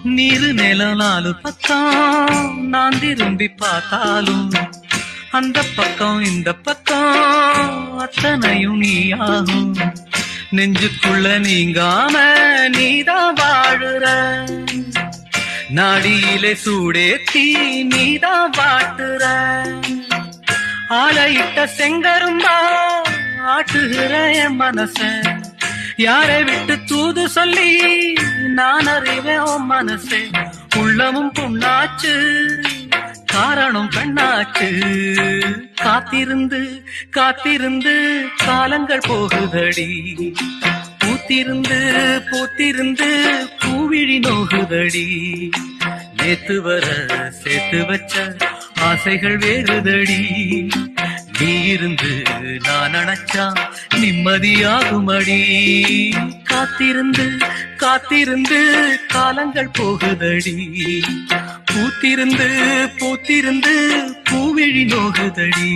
நீரு நிலம் நாலு பக்கம் நான் திரும்பி பார்த்தாலும் அந்த பக்கம் இந்த பக்கம் அத்தனையும் நீயாகும். நெஞ்சுக்குள்ள நீங்காம நீதான் வாழுற, நாடியிலே சூடேத்தி நீதான் வாட்டுற. ஆலையிட்ட செங்கரும்பா ஆட்டுகிற என் மனச, யாரை விட்டு தூது சொல்லி நான் அறிவேன் உன் மனசே. உள்ளமும் புண்ணாச்சு காரணம் பெண்ணாச்சு, காத்திருந்து காத்திருந்து காலங்கள் போகுதடி. பூத்திருந்து பூத்திருந்து பூவிழி நோகுதடி. நேத்து வர சேர்த்து வச்ச ஆசைகள் வேறுதடி. நீ இருந்து நான் நினைச்சா நிம்மதியாகுமடி. காத்திருந்து காத்திருந்து காலங்கள் போகுதடி. பூத்திருந்து பூத்திருந்து பூவிழி நோகுதடி.